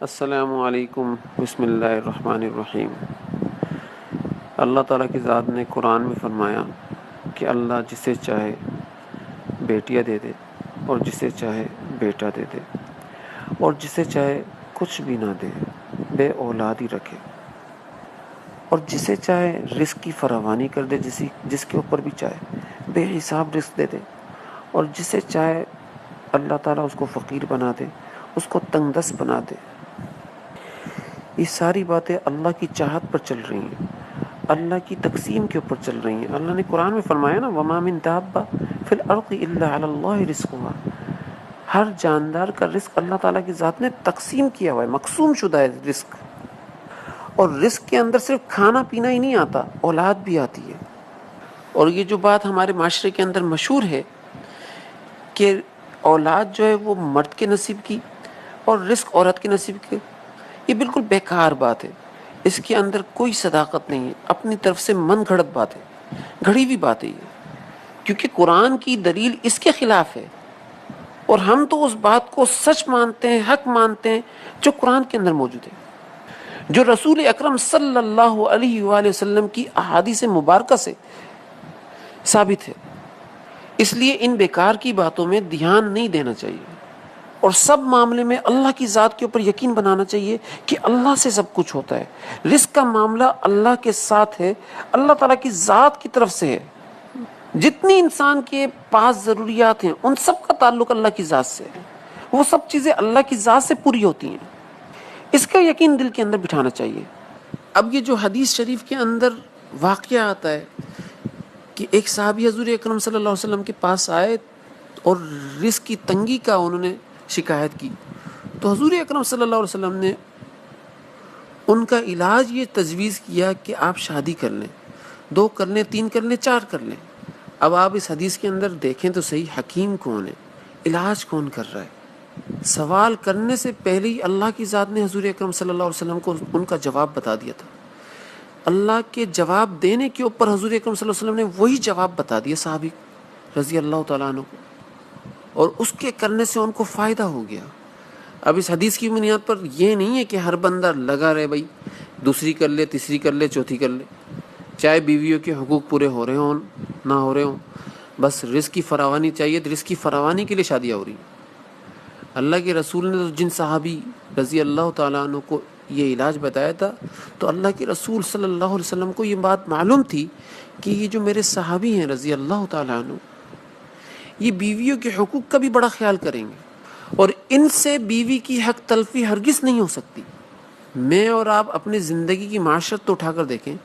السلام علیکم، بسم اللہ الرحمن الرحیم۔ اللہ تعالیٰ کی ذات نے قرآن میں فرمایا کہ اللہ جسے چاہے بیٹیاں دے دے اور جسے چاہے بیٹا دے دے اور جسے چاہے کچھ بھی نہ دے، بے اولاد ہی رکھے، اور جسے چاہے رزق کی فراوانی کر دے، جس کے اوپر بھی چاہے بے حساب رزق دے دے، اور جسے چاہے اللہ تعالیٰ اس کو فقیر بنا دے، اس کو تنگ دست بنا دے۔ یہ ساری باتیں اللہ کی چاہت پر چل رہی ہیں، اللہ کی تقسیم کے اوپر چل رہی ہیں۔ اللہ نے قرآن میں فرمایا نا، وَمَا مِن دَابَّةٍ فِي الْأَرْضِ إِلَّا عَلَى اللَّهِ رِزْقُهَا۔ ہر جاندار کا رزق اللہ تعالیٰ کی ذات نے تقسیم کیا ہوا ہے، مقسوم شدہ ہے رزق۔ اور رزق کے اندر صرف کھانا پینا ہی نہیں آتا، اولاد بھی آتی ہے۔ اور یہ جو بات ہمارے معاشرے کے اندر مشہور ہے کہ اولاد جو ہے وہ مرد کے نصیب کی اور رزق عورت کے نصیب کی، یہ بالکل بیکار بات ہے۔ اس کے اندر کوئی صداقت نہیں ہے، اپنی طرف سے من گھڑت بات ہے، گھڑی ہوئی بات ہے یہ، کیونکہ قرآن کی دلیل اس کے خلاف ہے، اور ہم تو اس بات کو سچ مانتے ہیں، حق مانتے ہیں جو قرآن کے اندر موجود ہے، جو رسول اکرم صلی اللہ علیہ وآلہ وسلم کی احادیث مبارکہ سے ثابت ہے۔ اس لیے ان بیکار کی باتوں میں دھیان نہیں دینا چاہیے، اور سب معاملے میں اللہ کی ذات کے اوپر یقین بنانا چاہیے کہ اللہ سے سب کچھ ہوتا ہے۔ رزق کا معاملہ اللہ کے ساتھ ہے، اللہ تعالیٰ کی ذات کی طرف سے ہے۔ جتنی انسان کے پاس ضروریات ہیں ان سب کا تعلق اللہ کی ذات سے ہے، وہ سب چیزیں اللہ کی ذات سے پوری ہوتی ہیں۔ اس کا یقین دل کے اندر بٹھانا چاہیے۔ اب یہ جو حدیث شریف کے اندر واقعہ آتا ہے کہ ایک صحابی حضور اکرم صلی اللہ علیہ وسلم کے پاس آئے اور رزق کی تنگی کا انہوں نے شکایت کی، تو حضور اکرم صلی اللہ علیہ وسلم نے ان کا علاج یہ تجویز کیا کہ آپ شادی کر لیں، 2 کر لیں، 3 کر لیں، 4 کر لیں۔ اب آپ اس حدیث کے اندر دیکھیں تو صحیح، حکیم کون ہے، علاج کون کر رہا ہے؟ سوال کرنے سے پہلے ہی اللہ کی ذات نے حضور اکرم صلی اللہ علیہ وسلم کو ان کا جواب بتا دیا تھا۔ اللہ کے جواب دینے کے اوپر حضور اکرم صلی اللہ علیہ وسلم نے وہی جواب بتا دیا صحابی رضی اللہ تعالیٰ عنہ کو، اور اس کے کرنے سے ان کو فائدہ ہو گیا۔ اب اس حدیث کی بنیاد پر یہ نہیں ہے کہ ہر بندہ لگا رہے بھائی 2 کر لے، 3 کر لے، 4 کر لے، چاہے بیویوں کے حقوق پورے ہو رہے ہوں نہ ہو رہے ہوں، بس رزق کی فراوانی چاہیے، تو رزق کی فراوانی کے لیے شادیاں ہو رہی ہیں۔ اللہ کے رسول نے تو جن صحابی رضی اللہ تعالیٰ عنہ کو یہ علاج بتایا تھا، تو اللہ کے رسول صلی اللہ علیہ وسلم کو یہ بات معلوم تھی کہ یہ جو میرے صحابی ہیں رضی اللہ تعالیٰ عنہ، یہ بیویوں کے حقوق کا بھی بڑا خیال کریں گے، اور ان سے بیوی کی حق تلفی ہرگز نہیں ہو سکتی۔ میں اور آپ اپنی زندگی کی معاشرت تو اٹھا کر دیکھیں،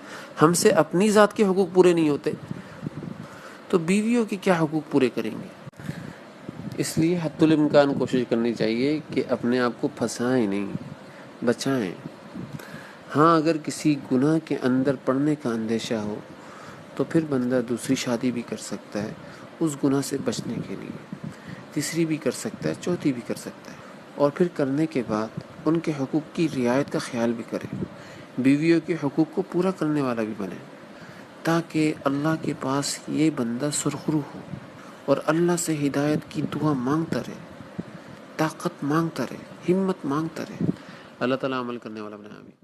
ہم سے اپنی ذات کے حقوق پورے نہیں ہوتے تو بیویوں کے کیا حقوق پورے کریں گے؟ اس لیے حتی الامکان کوشش کرنی چاہیے کہ اپنے آپ کو پھنسائیں نہیں، بچائیں۔ ہاں، اگر کسی گناہ کے اندر پڑنے کا اندیشہ ہو تو پھر بندہ دوسری شادی بھی کر سکتا ہے اس گناہ سے بچنے کے لیے، 3 بھی کر سکتا ہے، 4 بھی کر سکتا ہے، اور پھر کرنے کے بعد ان کے حقوق کی رعایت کا خیال بھی کرے، بیویوں کے حقوق کو پورا کرنے والا بھی بنے، تاکہ اللہ کے پاس یہ بندہ سرخرو ہو اور اللہ سے ہدایت کی دعا مانگتا رہے، طاقت مانگتا رہے، ہمت مانگتا رہے۔ اللہ تعالیٰ عمل کرنے والا بنائے، آمین۔